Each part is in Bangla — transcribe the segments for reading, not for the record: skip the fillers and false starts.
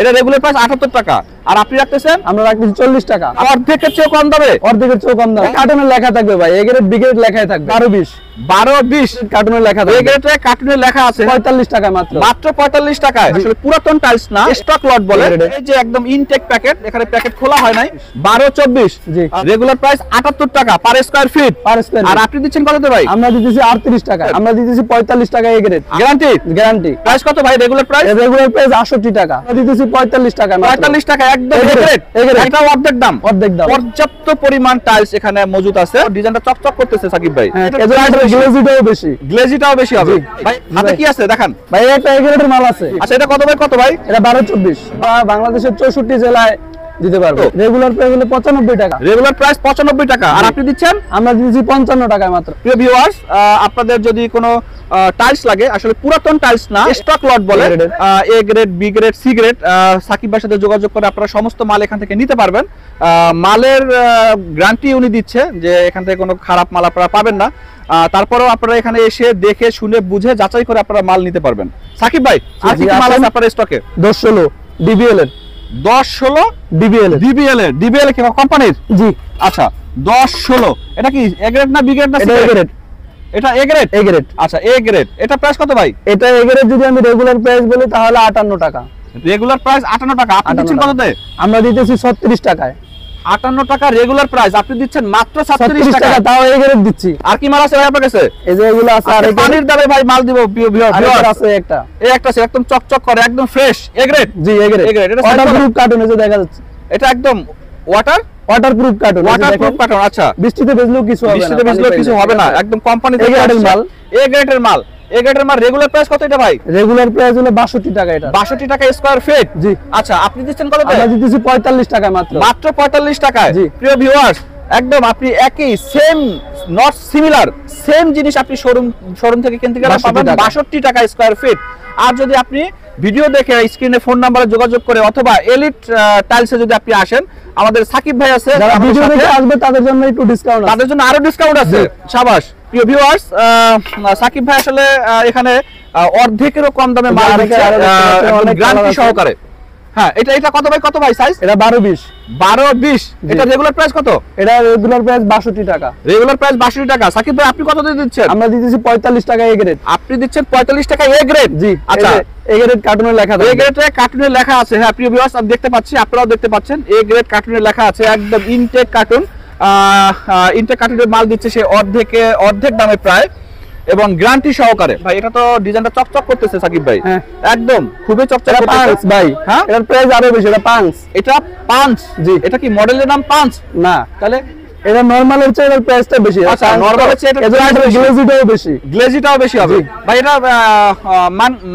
এটা রেগুলার প্রাইস 78 টাকা আর আপনি রাখতেছেন আমরা রাখতেছি 40 টাকা। অর্ধেকের চেয়ে কম দামে, অর্ধেকের চেয়ে কম দামে। কার্টুনে লেখা থাকবে ভাই, এ গ্রেড বি গ্রেড লেখাই থাকবে। 12-20 কার্টুনে লেখা থাকবে। এই গ্রেডে কার্টুনে লেখা আছে 45 টাকা মাত্র। মাত্র 45 টাকায়। আসলে পুরাতন টাইলস না, স্টক লট বলে। এই যে একদম ইনটেক প্যাকেট, এখানে প্যাকেট খোলা হয় নাই। 12-24 জি। রেগুলার প্রাইস 78 টাকা পার স্কয়ার ফিট। আর আপনি দিচ্ছেন কততে ভাই? আমরা দিতেছি 38 টাকা। আমরা দিতেছি 45 টাকা এ গ্রেড। গ্যারান্টি। প্রাইস কত ভাই রেগুলার প্রাইস? রেগুলার প্রাইস 68 টাকা। আমরা দিতেছি 45 টাকা মাত্র। 45 টাকা একদম এ গ্রেড। এটা অর্ধেক দাম। অর্ধেক দাম। পর্যাপ্ত পরিমাণ টাইলস এখানে মজুদ আছে। ডিজাইনটা চকচক করতেছে সাকিব ভাই। গ্লেজিটাও বেশি। গ্লেজিটাও বেশি হবে। ভাই হাতে কি আছে দেখান। ভাই এটা এ গ্রেডের মাল আছে। আচ্ছা এটা কত ভাই? এটা 12-24। বাংলাদেশের 64 জেলায় দিতে পারবো। রেগুলার প্রাইস হলো 95 টাকা। রেগুলার প্রাইস 95 টাকা আর আপনি দিচ্ছেন? আমরা দিচ্ছি 55 টাকা মাত্র। প্রিয় ভিউয়ার্স, আপনাদের যদি কোনো টাইলস লাগে, আসলে পুরাতন টাইলস না, স্টক লট বলে, A grade B grade C grade, Shakib ভাইয়ের সাথে যোগাযোগ করে আপনারা সমস্ত মাল এখান থেকে নিতে পারবেন। মালের গ্যারান্টি উনি দিচ্ছে যে এখান থেকে কোনো খারাপ মাল আপনারা পাবেন না। তারপরেও আপনারা এখানে এসে দেখে শুনে বুঝে যাচাই করে আপনারা মাল নিতে পারবেন। সাকিব ভাই আর কি মাল আছে আপনার স্টকে? 10-16 ডিবিএল এর। 10-16 ডিবিএল কি কোম্পানির? জি। আচ্ছা 10-16 এটা কি এ গ্রেড না বি গ্রেড না সি গ্রেড? এটা এ গ্রেড। আচ্ছা এ গ্রেড। এটা প্রাইস কত ভাই? এটা এ গ্রেড যদি আমি রেগুলার প্রাইস বলি তাহলে 58 টাকা। রেগুলার প্রাইস 58 টাকা। আপনি দিচ্ছেন কততে? আমরা দিতেছি 36 টাকায়। 58 টাকা রেগুলার প্রাইস, আপনি দিচ্ছেন মাত্র 36 টাকা। তাও এ গ্রেড দিচ্ছি। আর কি মাল আছে ভাই আপনার কাছে? এই যে এগুলো আছে। আর পানির দামে ভাই মাল দিব। ভিউয়ার আছে একটা। এই একটা আছে একদম চকচক করে, একদম fresh A grade. G A grade. এটা ওয়াটারপ্রুফ কার্টুন এ যে দেখা যাচ্ছে। এটা একদম ওয়াটারপ্রুফ কার্টুন। আচ্ছা বৃষ্টিতে ভিজলেও কিছু হবে না। একদম কোম্পানি থেকে মাল। এ গ্রেডের মাল। রেগুলার প্রাইস কত এটা ভাই? রেগুলার প্রাইস হলো 62 টাকা। এটা 62 টাকা স্কয়ার ফিট। জি। আচ্ছা আপনি দিচ্ছেন কত? আমরা দিতেছি 45 টাকা মাত্র। মাত্র 45 টাকায়। জি। প্রিয় ভিউয়ার্স, একদম আপনি একই সেম নট সিমিলার সেম জিনিস আপনি শোরুম থেকে কিনতে গেলে পাবেন 62 টাকা স্কয়ার ফিট। আর যদি আপনি ভিডিও দেখে স্ক্রিনে ফোন নাম্বারে যোগাযোগ করে অথবা এলিট টাইলসে যদি আপনি আসেন, আমাদের সাকিব ভাই আছে, যারা ভিডিও দেখে আসবে তাদের জন্য একটু ডিসকাউন্ট আছে। তাদের জন্য আরো ডিসকাউন্ট আছে। শাবাশ। প্রিয় ভিউয়ার্স, সাকিব ভাই আসলে এখানে অর্ধেকেরও কম দামে মাল দিচ্ছে গ্যারান্টি সহকারে। হ্যাঁ এটা কত ভাই সাইজ? এটা 12-20। এটা রেগুলার প্রাইস কত? এটা রেগুলার প্রাইস 62 টাকা। রেগুলার প্রাইস 62 টাকা। সাকিব ভাই আপনি কত দিয়ে দিচ্ছেন? আমরা দিতেছি 45 টাকা এ গ্রেড। আপনি দিচ্ছেন 45 টাকা এ গ্রেড। জি। আচ্ছা এ গ্রেড কার্টুনে লেখা আছে। এ গ্রেডে কার্টুনে লেখা আছে। হ্যাঁ প্রিয় ভিউয়ার্স, আমি দেখতে পাচ্ছি, আপনারাও দেখতে পাচ্ছেন, এ গ্রেড কার্টুনে লেখা আছে। একদম ইনটেক কার্টুন। ইনটেক কার্টুনের মাল দিচ্ছে সে অর্ধেক দামে প্রায়, এবং গ্যারান্টি সহকারে। ভাই এটা তো ডিজাইনটা চকচক করতেছে সাকিব ভাই। একদম খুবই চকচক করতেছে ভাই। হ্যাঁ এর প্রাইস আরো বেশি। এটা পাঁচ। জি। এটা কি মডেলের নাম 5 না? তাহলে এটা নরমালের চেয়ে এর প্রাইসটা বেশি। আচ্ছা নরমালের চেয়ে গ্লেজিটাও বেশি হবে। ভাই এটা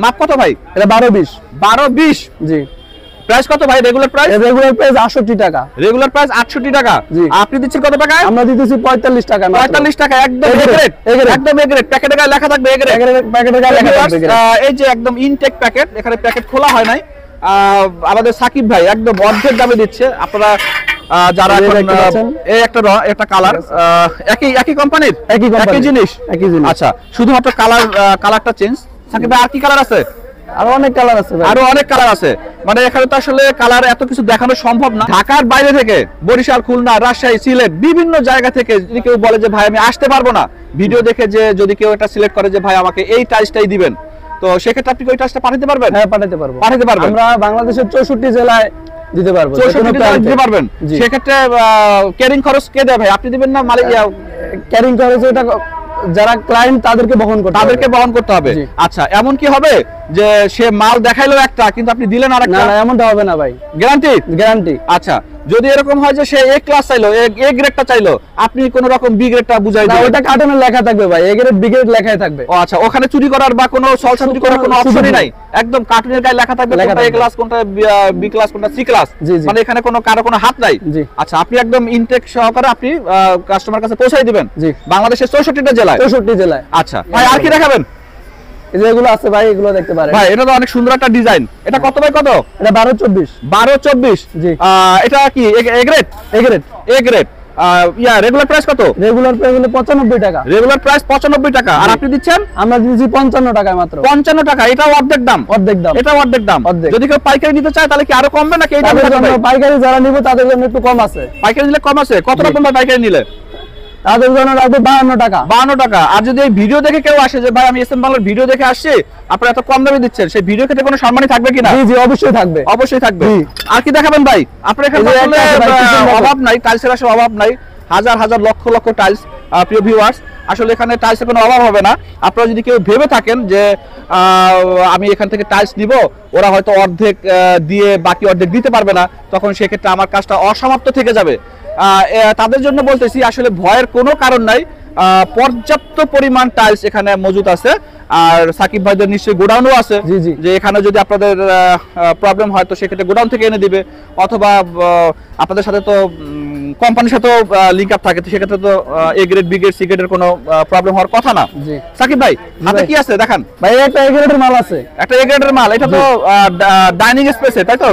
মাপ কত ভাই? এটা 12-20। জি। প্রাইস কত ভাই রেগুলার প্রাইস? রেগুলার প্রাইস 68 টাকা। রেগুলার প্রাইস 68 টাকা। আপনি দিচ্ছেন কত টাকায়? আমরা দিতেছি 45 টাকা। 45 টাকা একদম এ গ্রেড। একদম এ গ্রেড। প্যাকেটে গায়ে লেখা থাকবে এ গ্রেড। প্যাকেটে গায়ে লেখা থাকবে। এই যে একদম ইনটেক প্যাকেট, এখানে প্যাকেট খোলা হয় নাই। আমাদের সাকিব ভাই একদম অর্ধেক দামে দিচ্ছে। আপনারা যারা এই একটা কালার একই কোম্পানির একই জিনিস। আচ্ছা শুধুমাত্র কালারটা চেঞ্জ। সাকিব ভাই আর কি কালার আছে? আরো অনেক কালার আছে। মানে এখানে তো আসলে কালার এত কিছু দেখানো সম্ভব না। ঢাকার বাইরে থেকে, বরিশাল, খুলনা, রাজশাহী, সিলেট, বিভিন্ন জায়গা থেকে যদি কেউ বলে যে ভাই আমি আসতে পারবো না, ভিডিও দেখে যে যদি কেউ এটা সিলেক্ট করে যে ভাই আমাকে এই টাইলসটাই দিবেন, তো সেক্ষেত্রে আপনি ওই টাইলসটা পাঠাতে পারবেন? হ্যাঁ পাঠাতে পারবো। আমরা বাংলাদেশের 64 জেলায় দিতে পারবো। 64 জেলায় দিতে পারবেন। সেক্ষেত্রে ক্যারিং খরচ কে দেবে ভাই? আপনি দিবেন না? ক্যারিং খরচ এটা যারা ক্লায়েন্ট তাদেরকে বহন করতে হবে। আচ্ছা এমন কি হবে যে সে মাল দেখাইলো একটা কিন্তু আপনি দিলেন আরেকটা? না এমনটা হবে না ভাই। গ্যারান্টি। আচ্ছা যদি এরকম হয় যে সে এ ক্লাস চাইলো, এ গ্রেডটা চাইলো, আপনি কোন রকম বি গ্রেডটা বুঝাই দিবেন? ওটা কার্টুনে লেখা থাকবে ভাই, এ গ্রেড বি গ্রেড লেখাই থাকবে। ও আচ্ছা, ওখানে চুরি করার বা কোনো চুরি করার কোনো অপশনই নাই। একদম কার্টুনের গায়ে লেখা থাকবে কোনটা এ ক্লাস, কোনটা বি ক্লাস, কোনটা সি ক্লাস। মানে এখানে কারো কোনো হাত নাই। আচ্ছা আপনি একদম ইনটেক সহকারে আপনি কাস্টমার কাছে পৌঁছাই দিবেন বাংলাদেশের 64টা জেলায়। আচ্ছা ভাই আর কি দেখাবেন? যেগুলো আছে ভাই এগুলো দেখতে পারেন। ভাই এটা তো অনেক সুন্দর একটা ডিজাইন। এটা কত বাই কত? এটা 12-24। জি। এটা কি এ গ্রেড? রেগুলার প্রাইস কত? রেগুলার প্রাইস হলো 95 টাকা। রেগুলার প্রাইস 95 টাকা, আর আপনি দিচ্ছেন? আমরা দিচ্ছি 55 টাকায় মাত্র। 55 টাকা, এটাও অর্ধেক দাম? অর্ধেক দাম। এটাও অর্ধেক দাম। যদি কেউ পাইকারি নিতে চায় তাহলে কি আরো কমবে নাকি এই দামে? পাইকারি যারা নিবে তাদের জন্য একটু কম আছে। পাইকারি নিলে কম আছে? কত রকম ভাই পাইকারি নিলে? তাদের জন্য লাগবে 52 টাকা। 52 টাকা। আর যদি এই ভিডিও দেখে কেউ আসে যে ভাই আমি এসএম বাংলার ভিডিও দেখে আসছি, আপনারা এত কম দামে দিচ্ছেন, সেই ভিডিও ক্ষেত্রে কোনো সম্মানই থাকবে কিনা? জি জি, অবশ্যই থাকবে। অবশ্যই থাকবে। আর কি দেখাবেন ভাই? আপনার এখানে অভাব নাই, টাইলসের আসলে অভাব নাই, হাজার হাজার লক্ষ লক্ষ টাইলস। প্রিয় ভিউয়ার্স, আসলে এখানে টাইলসের কোনো অভাব হবে না। আপনারা যদি কেউ ভেবে থাকেন যে আমি এখান থেকে টাইলস নিব, ওরা হয়তো অর্ধেক দিয়ে বাকি অর্ধেক দিতে পারবে না, তখন সেক্ষেত্রে আমার কাজটা অসমাপ্ত থেকে যাবে। তাদের জন্য বলতেছি আসলে ভয়ের কোনো কারণ নাই, পর্যাপ্ত পরিমাণ টাইলস এখানে মজুদ আছে। আর সাকিব ভাইদের নিশ্চয়ই গোডাউনও আছে, যে এখানে যদি আপনাদের প্রবলেম হয় তো সেক্ষেত্রে গোডাউন থেকে এনে দিবে, অথবা আপনাদের সাথে তো কোম্পানির সাথে লিংক আপ থাকে, তো সেক্ষেত্রে তো A grade B grade C গ্রেডের কোনো প্রবলেম হওয়ার কথা না। সাকিব ভাই হাতে কি আছে দেখান ভাই। একটা এ গ্রেডের মাল আছে, একটা এ গ্রেডের মাল। এটা তো ডাইনিং স্পেসে, তাই তো?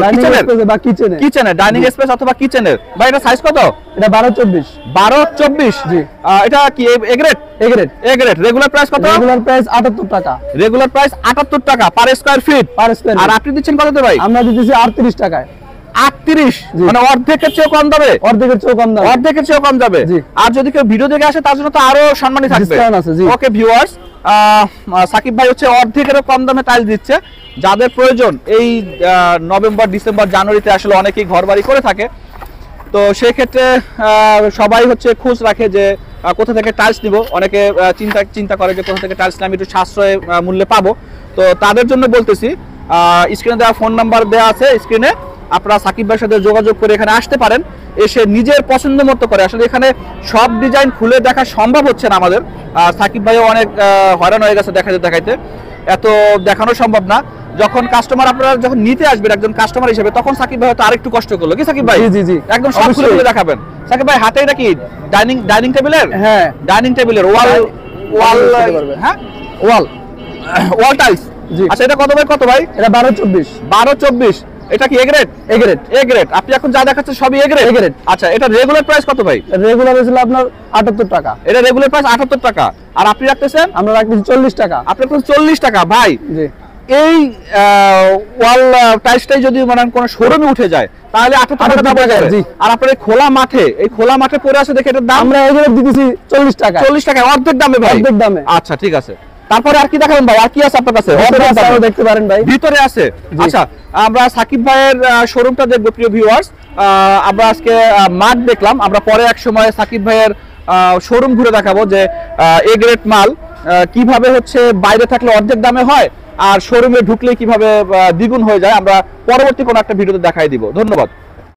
কিচেনের ডাইনিং স্পেস অথবা কিচেনের। ভাই এটা সাইজ কত? এটা 12-24। 12-24। জি। এটা কি A grade? A grade. A grade. Regular price কত? রেগুলার প্রাইস 78 টাকা। রেগুলার প্রাইস 78 টাকা পার স্কয়ার ফিট। আর আপনি দিচ্ছেন কততে ভাই? আমরা দিতেছি 38 টাকায়। 38, মানে অর্ধেকের চেয়ে কম দামে? অর্ধেকের চেয়ে কম দামে। অর্ধেকের চেয়ে কম যাবে। আর যদি কেউ ভিডিও দেখে আসে তার জন্য তো আরো সম্মানী থাকবে। ওকে ভিউয়ার্স, সাকিব ভাই হচ্ছে অর্ধেকেরও কম দামে টাইলস দিচ্ছে। যাদের প্রয়োজন এই নভেম্বর ডিসেম্বর জানুয়ারিতে আসলে অনেকেই ঘরবাড়ি করে থাকে, তো সেই ক্ষেত্রে সবাই হচ্ছে খোঁজ রাখে যে কোথা থেকে টাইলস নিব। অনেকে চিন্তা করে যে কোথা থেকে টাইলস আমি একটু সাশ্রয় মূল্যে পাবো। তো তাদের জন্য বলতেছি, স্ক্রিনে দেওয়া ফোন নাম্বার দেওয়া আছে স্ক্রিনে, আপনারা সাকিব ভাইয়ের সাথে যোগাযোগ করে এখানে আসতে পারেন। এসে নিজের পছন্দ মতো করে, আসলে এখানে সব ডিজাইন খুলে দেখা সম্ভব হচ্ছে না আমাদের। সাকিব ভাইও অনেক হয়রান হয়ে গেছে দেখাইতে, এত দেখানো সম্ভব না। যখন কাস্টমার আপনারা যখন নিতে আসবেন একজন কাস্টমার হিসেবে, তখন সাকিব ভাই হয়তো আরেকটু কষ্ট করলো। কি সাকিব ভাই? জি জি, একদম সব খুলে দেখাবেন। সাকিব ভাই হাতে এটা কি ডাইনিং টেবিলের? হ্যাঁ, ডাইনিং টেবিলের ওয়াল হ্যাঁ ওয়াল টাইলস। আচ্ছা, এটা কত ভাই? কত ভাই? এটা 12-24। 12-24। এটা কি A grade? A grade. A grade. আপনি এখন যা দেখাচ্ছেন সবই এ গ্রেড? A grade. আচ্ছা, এটা রেগুলার প্রাইস কত ভাই? রেগুলার হলো আপনার 78 টাকা। এটা রেগুলার প্রাইস 78 টাকা। আর আপনি রাখতেছেন? আমরা রাখতেছি 40 টাকা। আপনি রাখতেছেন 40 টাকা। ভাই জি, এই ওয়াল টাইলসটাই যদি মানে কোন শোরুমে উঠে যায় তাহলে 78 টাকা দাম হয়ে যাবে। আর আপনার এই খোলা মাঠে পড়ে আছে দেখে এটার দাম আমরা এগুলো দিতেছি 40 টাকা। 40 টাকা, অর্ধেক দামে ভাই। অর্ধেক দামে। আচ্ছা ঠিক আছে। তারপরে আর কি দেখাবেন ভাই? আর কি আছে আপনার কাছে? দেখতে পারেন ভাই, ভিতরে আছে। আচ্ছা, আমরা সাকিব ভাইয়ের শোরুমটা দেখব প্রিয় ভিউয়ার্স। আমরা আজকে মাঠ দেখলাম, আমরা পরে এক সময় সাকিব ভাইয়ের শোরুম ঘুরে দেখাবো যে এ গ্রেড মাল কিভাবে হচ্ছে বাইরে থাকলে অর্ধেক দামে হয় আর শোরুমে ঢুকলে কিভাবে দ্বিগুণ হয়ে যায়। আমরা পরবর্তী কোনো একটা ভিডিওতে দেখাই দিব। ধন্যবাদ।